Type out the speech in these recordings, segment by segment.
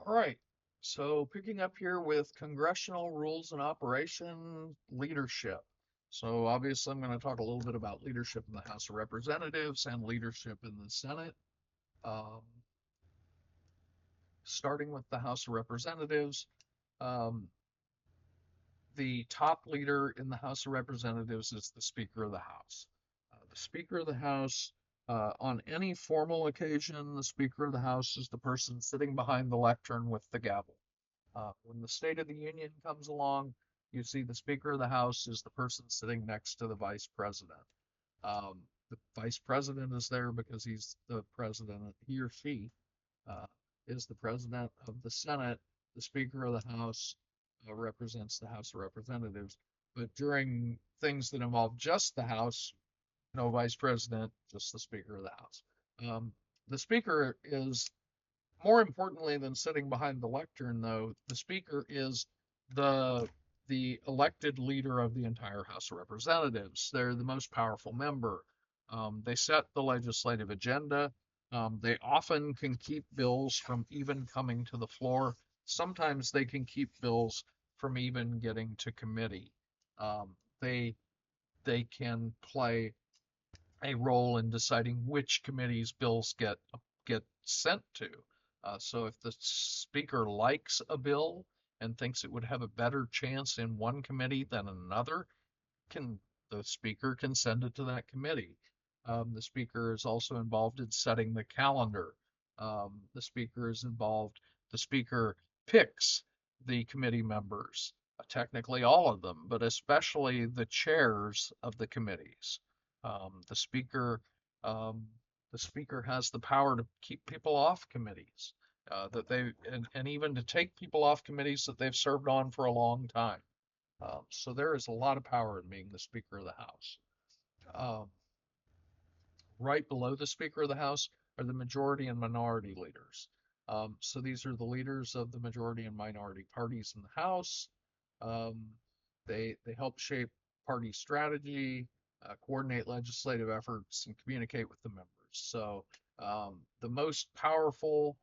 All right. So picking up here with congressional rules and operation leadership. So obviously I'm going to talk a little bit about leadership in the House of Representatives and leadership in the Senate. Um, Starting with the House of Representatives, um, the top leader in the House of Representatives is the Speaker of the House. The Speaker of the House, on any formal occasion, the Speaker of the House is the person sitting behind the lectern with the gavel. When the State of the Union comes along, you see the Speaker of the House is the person sitting next to the Vice President. Um, the Vice President is there because he's the president, he or she uh, is the President of the Senate. The Speaker of the House represents the House of Representatives. But during things that involve just the House, no Vice President, just the Speaker of the House. Um, the Speaker is more importantly than sitting behind the lectern, though, the speaker is the the elected leader of the entire House of Representatives. They're the most powerful member. They set the legislative agenda. They often can keep bills from even coming to the floor. Sometimes they can keep bills from even getting to committee. Um, they they can play a role in deciding which committees bills get sent to. So if the speaker likes a bill and thinks it would have a better chance in one committee than another, can the speaker can send it to that committee. The speaker is also involved in setting the calendar. The speaker is involved. The speaker picks the committee members, technically all of them, but especially the chairs of the committees. Um, the speaker, um, the speaker has the power to keep people off committees, that they and even to take people off committees that they've served on for a long time. So there is a lot of power in being the Speaker of the House. Um, right below the Speaker of the House are the majority and minority leaders. So these are the leaders of the majority and minority parties in the House. Um, they help shape party strategy, coordinate legislative efforts, and communicate with the members. So the most powerful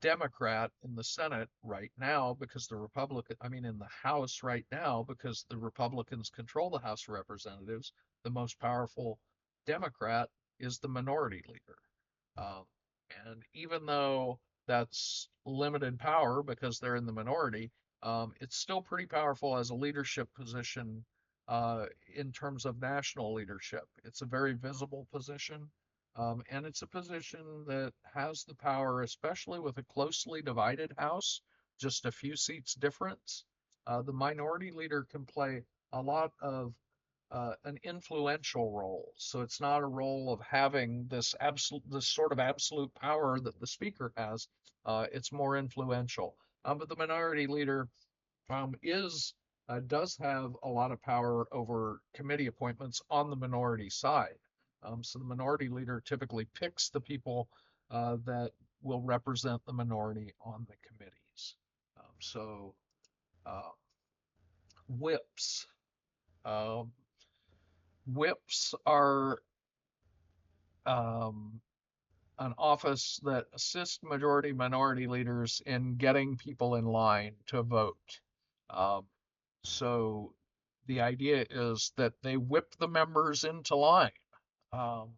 Democrat in the Senate right now because in the House right now because the Republicans control the House of Representatives, the most powerful Democrat is the minority leader. Um, and even though that's limited power because they're in the minority, it's still pretty powerful as a leadership position in terms of national leadership. It's a very visible position. And it's a position that has the power, especially with a closely divided House, just a few seats difference. The minority leader can play a lot of an influential role. So it's not a role of having this sort of absolute power that the speaker has. It's more influential. But the minority leader is does have a lot of power over committee appointments on the minority side. So the minority leader typically picks the people that will represent the minority on the committees. So uh, whips. Um, Whips are um, an office that assists majority minority leaders in getting people in line to vote. Um, so the idea is that they whip the members into line. Um,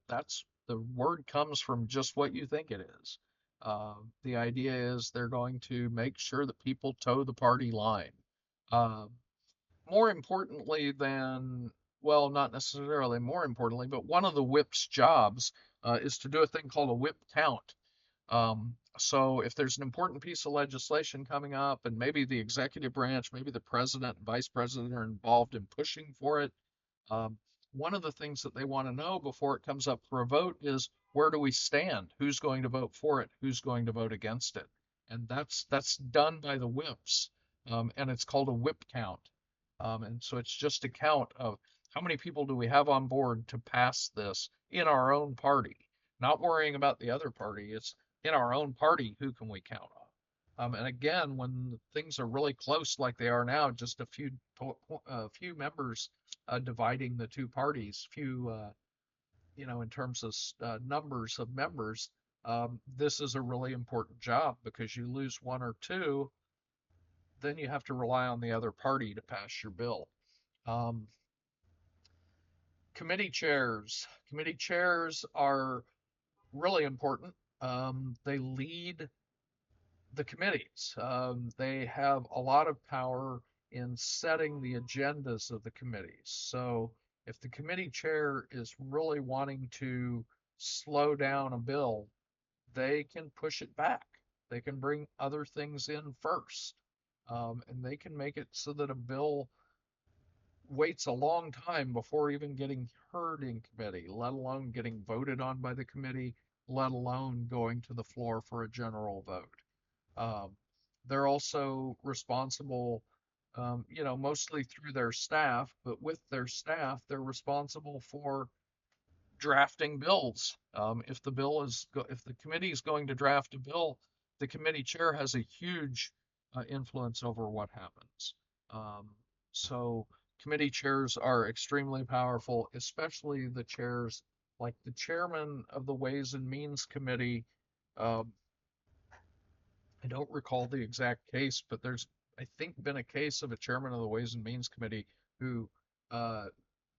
that's the word comes from just what you think it is. The idea is they're going to make sure that people toe the party line. Um, More importantly than, well, not necessarily more importantly, but one of the whip's jobs is to do a thing called a whip count. So if there's an important piece of legislation coming up and maybe the executive branch, maybe the president and vice president are involved in pushing for it, um, one of the things that they want to know before it comes up for a vote is where do we stand? Who's going to vote for it? Who's going to vote against it? And that's done by the whips, and it's called a whip count. And so it's just a count of how many people do we have on board to pass this in our own party, not worrying about the other party. It's in our own party, who can we count on? And again, when things are really close like they are now, just a few members dividing the two parties, in terms of numbers of members, This is a really important job because you lose one or two, then you have to rely on the other party to pass your bill. Um, committee chairs. Committee chairs are really important. They lead the committees. They have a lot of power in setting the agendas of the committees. So if the committee chair is really wanting to slow down a bill, they can push it back. They can bring other things in first. And they can make it so that a bill waits a long time before even getting heard in committee, let alone getting voted on by the committee, let alone going to the floor for a general vote. Um, they're also responsible, mostly through their staff, but with their staff, they're responsible for drafting bills. If the committee is going to draft a bill, the committee chair has a huge influence over what happens. Um, so committee chairs are extremely powerful, especially the chairs, like the chairman of the Ways and Means Committee. Um, I don't recall the exact case, but there's, I think, been a case of a chairman of the Ways and Means Committee who uh,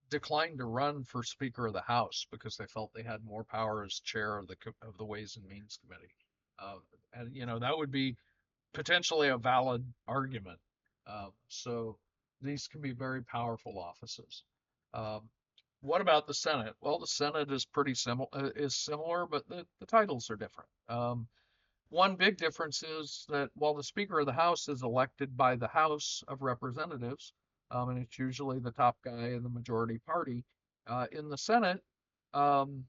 declined to run for Speaker of the House because they felt they had more power as chair of the Ways and Means Committee. Uh, and that would be potentially a valid argument. So these can be very powerful offices. Um, what about the Senate? Well, the Senate is pretty similar, but the titles are different. One big difference is that while the Speaker of the House is elected by the House of Representatives, and it's usually the top guy in the majority party, in the Senate, um,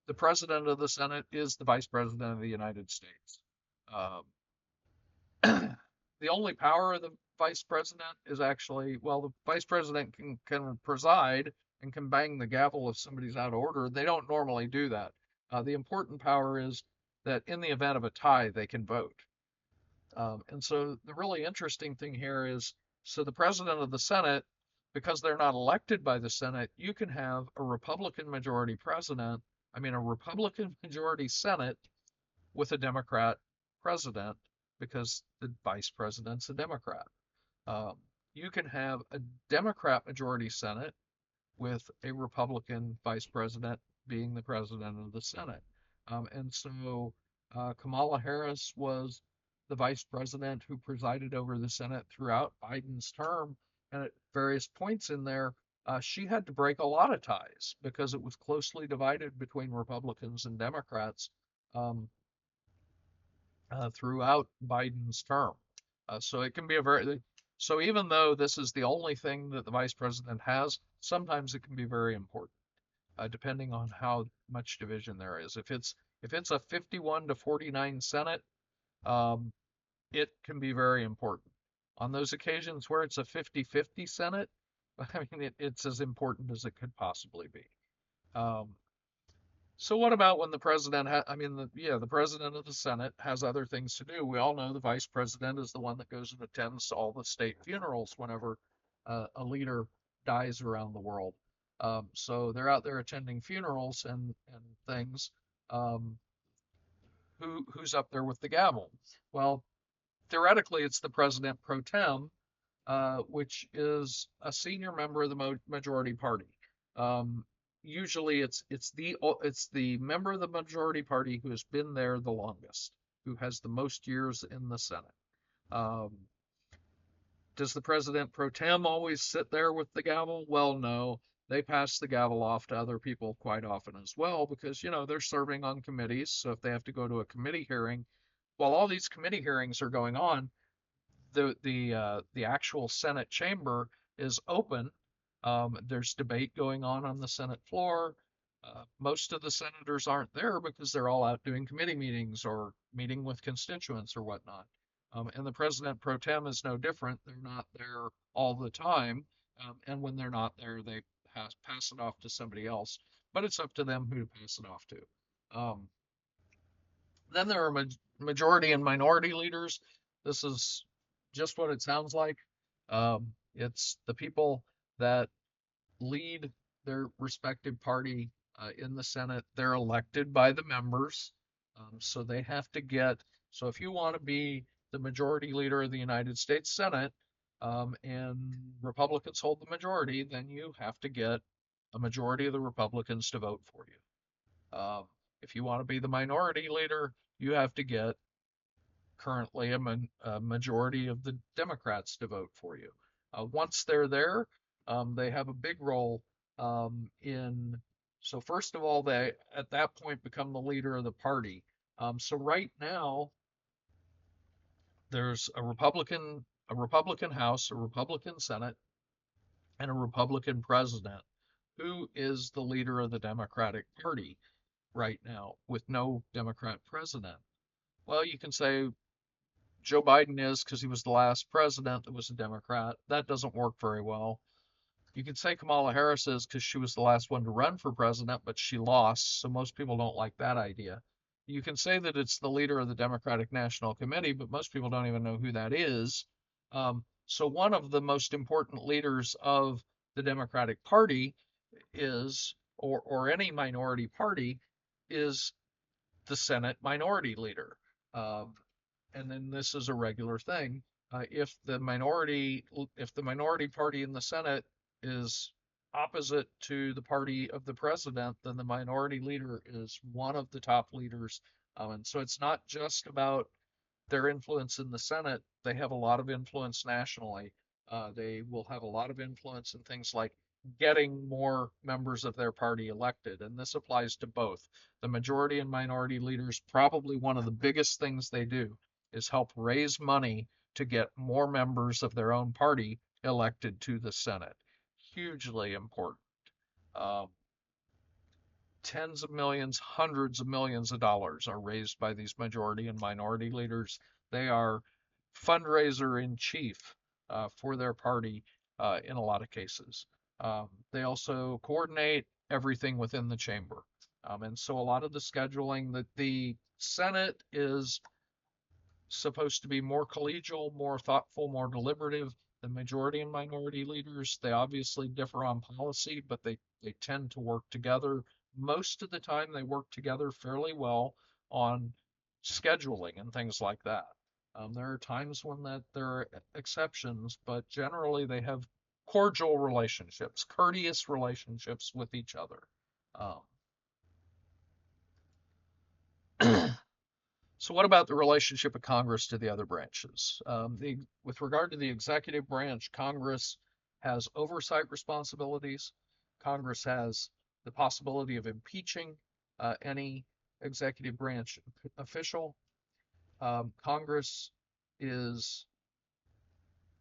the President of the Senate is the Vice President of the United States. Um, the only power of the Vice President is actually, well, the Vice President can preside and can bang the gavel if somebody's out of order. They don't normally do that. The important power is that in the event of a tie, they can vote. And so the really interesting thing here is, so the president of the Senate, because they're not elected by the Senate, you can have a Republican majority president, a Republican majority Senate with a Democrat president because the vice president's a Democrat. Um, you can have a Democrat majority Senate with a Republican vice president being the president of the Senate. And so Kamala Harris was the vice president who presided over the Senate throughout Biden's term. And at various points in there, she had to break a lot of ties because it was closely divided between Republicans and Democrats um, throughout Biden's term. So it can be so even though this is the only thing that the vice president has, sometimes it can be very important, depending on how much division there is. If it's a 51 to 49 Senate, um, it can be very important. On those occasions where it's a 50-50 Senate, it's as important as it could possibly be. Um, so what about when the president the president of the Senate has other things to do. We all know the vice president is the one that goes and attends all the state funerals whenever a leader dies around the world. So they're out there attending funerals and things. Um, who's up there with the gavel? Well, theoretically, it's the president pro tem, which is a senior member of the majority party. Um, Usually, it's the member of the majority party who has been there the longest, who has the most years in the Senate. Um, does the president pro tem always sit there with the gavel? Well, no. They pass the gavel off to other people quite often as well because, they're serving on committees. So if they have to go to a committee hearing, while all these committee hearings are going on, the actual Senate chamber is open. There's debate going on the Senate floor. Most of the senators aren't there because they're all out doing committee meetings or meeting with constituents or whatnot. And the president pro tem is no different. They're not there all the time. And when they're not there, they pass it off to somebody else. But it's up to them who to pass it off to. Then there are majority and minority leaders. This is just what it sounds like. It's the people that lead their respective party in the Senate. They're elected by the members. So they have to get, so if you want to be the majority leader of the United States Senate, and Republicans hold the majority, then you have to get a majority of the Republicans to vote for you. If you want to be the minority leader, you have to get currently a majority of the Democrats to vote for you. Once they're there, they have a big role in. So first of all, they at that point become the leader of the party. So right now, there's a Republican House, a Republican Senate, and a Republican president. Who is the leader of the Democratic Party right now with no Democrat president? Well, you can say Joe Biden is because he was the last president that was a Democrat. That doesn't work very well. You can say Kamala Harris is because she was the last one to run for president, but she lost, so most people don't like that idea. You can say that it's the leader of the Democratic National Committee, but most people don't even know who that is. So one of the most important leaders of the Democratic Party is, or any minority party, is the Senate minority leader. Um, and then this is a regular thing. If the minority party in the Senate is opposite to the party of the president, then the minority leader is one of the top leaders. And so it's not just about their influence in the Senate, they have a lot of influence nationally. They will have a lot of influence in things like getting more members of their party elected. And this applies to both. The majority and minority leaders, probably one of the biggest things they do is help raise money to get more members of their own party elected to the Senate. Hugely important. Um, Tens of millions, hundreds of millions of dollars are raised by these majority and minority leaders. They are fundraiser in chief for their party in a lot of cases. They also coordinate everything within the chamber. And so a lot of the scheduling that the Senate is supposed to be more collegial, more thoughtful, more deliberative. The majority and minority leaders, they obviously differ on policy, but they tend to work together. Most of the time, they work together fairly well on scheduling and things like that. There are times when there are exceptions, but generally they have cordial relationships, courteous relationships with each other. Um, So what about the relationship of Congress to the other branches? With regard to the executive branch, Congress has oversight responsibilities. Congress has the possibility of impeaching any executive branch official. Congress is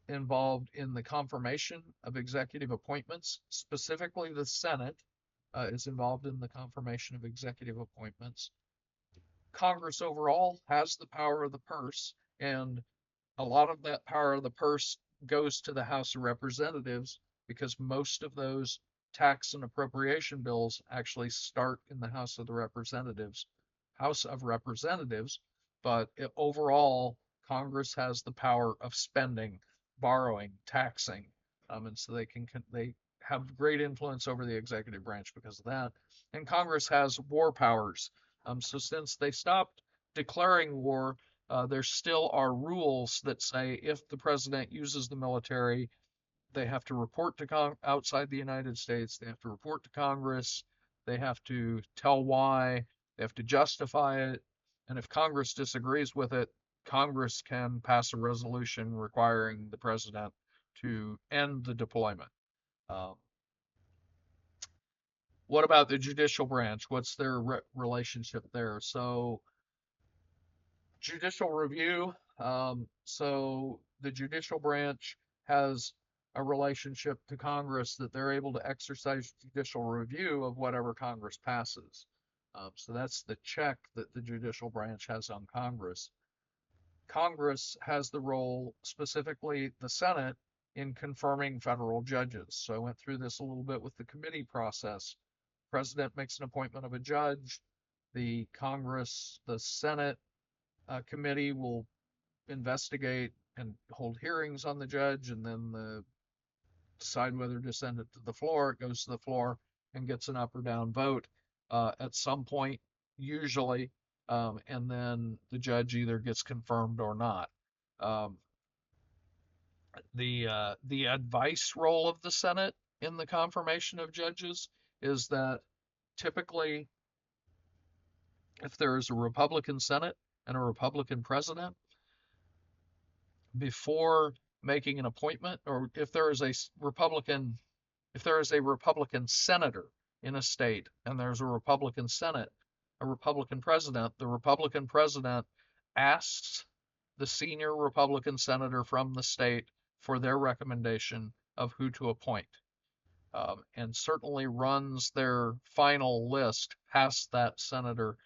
involved in the confirmation of executive appointments. Specifically, the Senate is involved in the confirmation of executive appointments. Congress overall has the power of the purse, and a lot of that power of the purse goes to the House of Representatives because most of those tax and appropriation bills actually start in the House of Representatives, but overall, Congress has the power of spending, borrowing, taxing, and so they have great influence over the executive branch because of that. And Congress has war powers. So since they stopped declaring war, there still are rules that say if the president uses the military, they have to report to outside the United States. They have to report to Congress. They have to tell why. They have to justify it. And if Congress disagrees with it, Congress can pass a resolution requiring the president to end the deployment. Um, what about the judicial branch? What's their relationship there? So judicial review. So the judicial branch has a relationship to Congress that they're able to exercise judicial review of whatever Congress passes. So that's the check that the judicial branch has on Congress. Congress has the role, specifically the Senate, in confirming federal judges. So I went through this a little bit with the committee process. President makes an appointment of a judge. The Senate committee will investigate and hold hearings on the judge, and then decide whether to send it to the floor. It goes to the floor and gets an up or down vote at some point, usually. and then the judge either gets confirmed or not. Um, the advice role of the Senate in the confirmation of judges is that typically, if there is a Republican Senate and a Republican president, before making an appointment, or if there is a Republican senator in a state and there's a Republican Senate, a Republican president, the Republican president asks the senior Republican senator from the state for their recommendation of who to appoint, and certainly runs their final list past that senator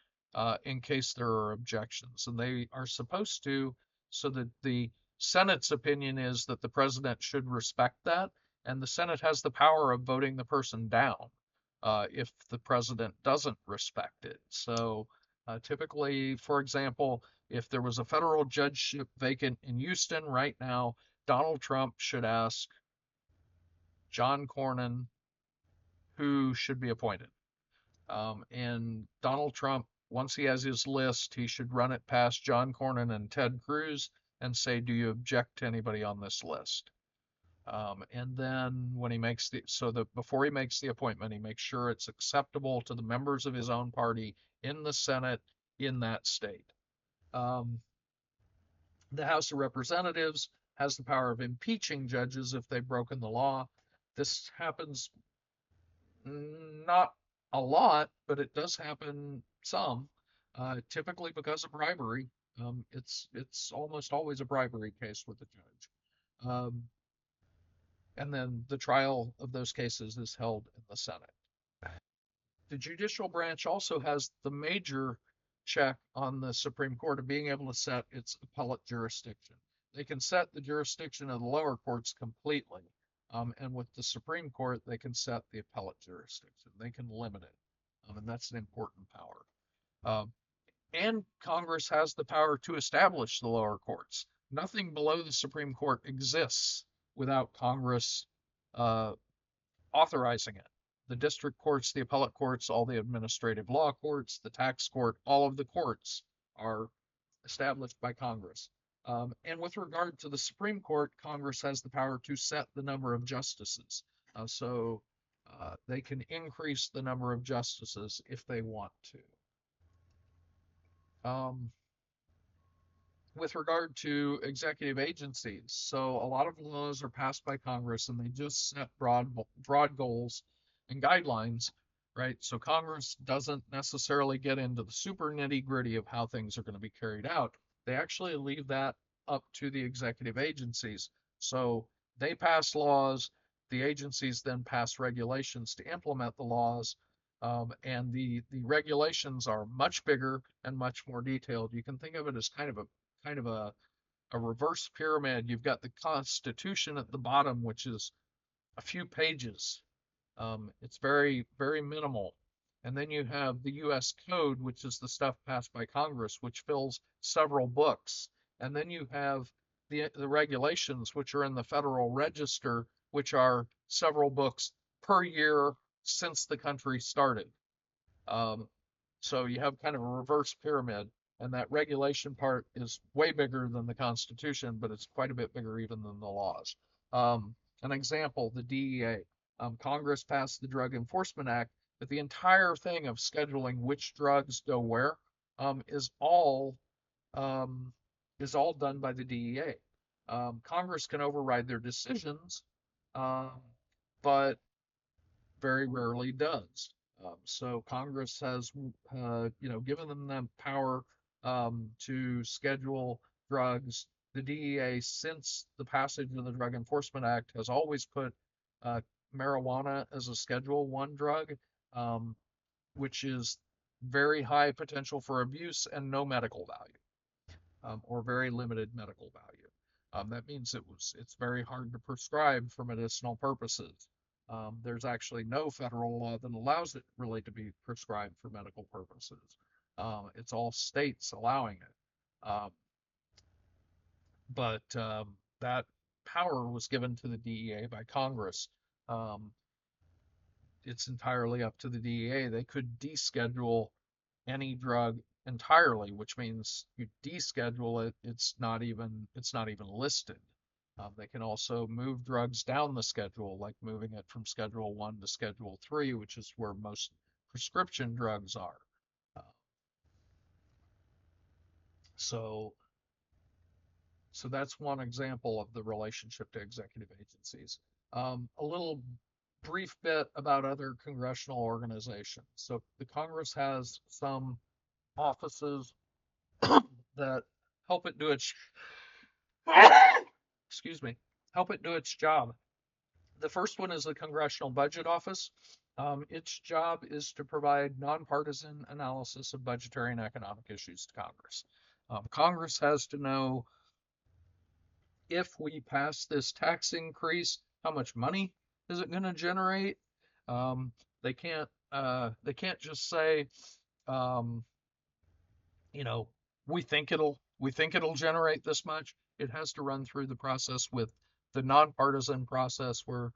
in case there are objections. And they are supposed to, so that the Senate's opinion is that the president should respect that, and the Senate has the power of voting the person down if the president doesn't respect it. So typically, for example, if there was a federal judgeship vacant in Houston right now, Donald Trump should ask John Cornyn who should be appointed. And Donald Trump, once he has his list, he should run it past John Cornyn and Ted Cruz and say, do you object to anybody on this list? And then when he makes so that before he makes the appointment, he makes sure it's acceptable to the members of his own party in the Senate in that state. The House of Representatives has the power of impeaching judges if they've broken the law. This happens not a lot, but it does happen some, typically because of bribery. It's almost always a bribery case with the judge. And then the trial of those cases is held in the Senate. The judicial branch also has the major check on the Supreme Court of being able to set its appellate jurisdiction. They can set the jurisdiction of the lower courts completely. And with the Supreme Court, they can set the appellate jurisdiction. They can limit it. And that's an important power. And Congress has the power to establish the lower courts. Nothing below the Supreme Court exists without Congress authorizing it. The district courts, the appellate courts, all the administrative law courts, the tax court, all of the courts are established by Congress. And with regard to the Supreme Court, Congress has the power to set the number of justices. So they can increase the number of justices if they want to. With regard to executive agencies, so a lot of laws are passed by Congress and they just set broad goals and guidelines, right? So Congress doesn't necessarily get into the super nitty gritty of how things are going to be carried out. They actually leave that up to the executive agencies. So they pass laws, the agencies then pass regulations to implement the laws. And the regulations are much bigger and much more detailed. You can think of it as kind of a reverse pyramid. You've got the Constitution at the bottom, which is a few pages. It's very, very minimal. And then you have the US Code, which is the stuff passed by Congress, which fills several books. And then you have the regulations, which are in the Federal Register, which are several books per year since the country started. So you have kind of a reverse pyramid, and that regulation part is way bigger than the Constitution, but it's quite a bit bigger even than the laws. An example, the DEA. Congress passed the Drug Enforcement Act, but the entire thing of scheduling which drugs go where is all done by the DEA. Congress can override their decisions, but very rarely does. So Congress has, given them the power to schedule drugs. The DEA, since the passage of the Drug Enforcement Act, has always put marijuana as a Schedule One drug, which is very high potential for abuse and no medical value, or very limited medical value. That means it's very hard to prescribe for medicinal purposes. There's actually no federal law that allows it really to be prescribed for medical purposes. It's all states allowing it. But that power was given to the DEA by Congress. It's entirely up to the DEA. They could deschedule any drug entirely, which means you deschedule it, it's not even listed. They can also move drugs down the schedule, like moving it from Schedule 1 to Schedule 3, which is where most prescription drugs are. Uh, so, so that's one example of the relationship to executive agencies. A little brief bit about other congressional organizations. So the Congress has some offices that help it do its excuse me, help it do its job. The first one is the Congressional Budget Office. Its job is to provide nonpartisan analysis of budgetary and economic issues to Congress. Congress has to know, if we pass this tax increase, how much money is it going to generate? Um, they can't just say, um, you know, we think it'll generate this much. It has to run through the process with the nonpartisan process where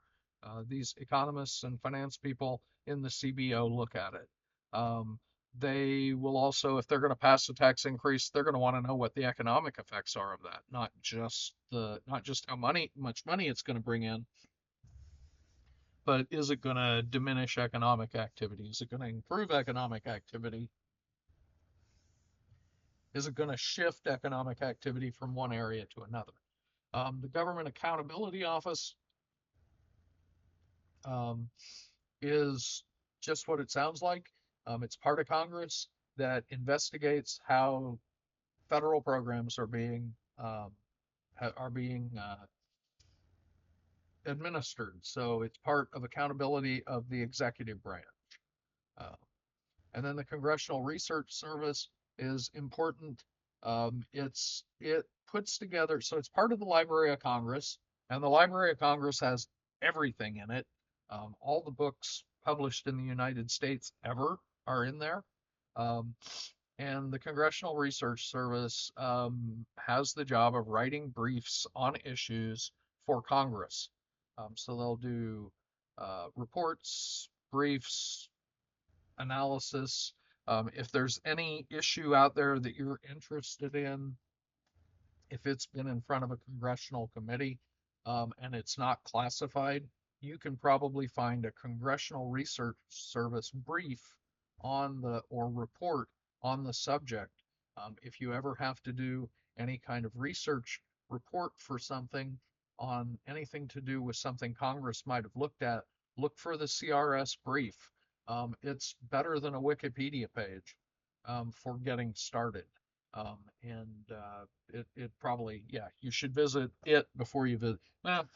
these economists and finance people in the CBO look at it. Um, they will also, if they're going to pass a tax increase, they're going to want to know what the economic effects are of that, not just how much money it's going to bring in, but is it going to diminish economic activity? Is it going to improve economic activity? Is it going to shift economic activity from one area to another? The Government Accountability Office um, is just what it sounds like. It's part of Congress that investigates how federal programs are being administered. So it's part of accountability of the executive branch. Uh, And then the Congressional Research Service is important. It puts together, so it's part of the Library of Congress, and the Library of Congress has everything in it. All the books published in the United States ever are in there. Um, and the Congressional Research Service has the job of writing briefs on issues for Congress. So they'll do reports, briefs, analysis. If there's any issue out there that you're interested in, if it's been in front of a congressional committee and it's not classified, you can probably find a Congressional Research Service brief on the or report on the subject. If you ever have to do any kind of research report for something on anything to do with something Congress might have looked at, look for the CRS brief. It's better than a Wikipedia page for getting started. And it probably, yeah, you should visit it before you visit. Well,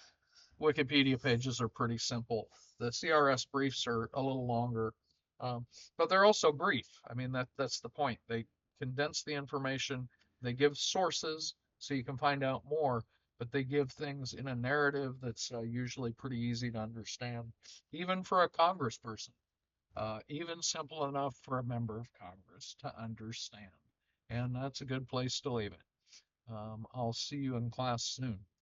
Wikipedia pages are pretty simple. The CRS briefs are a little longer, but they're also brief. I mean, that's the point. They condense the information, they give sources so you can find out more, but they give things in a narrative that's usually pretty easy to understand, even for a congressperson, even simple enough for a member of Congress to understand. And that's a good place to leave it. I'll see you in class soon.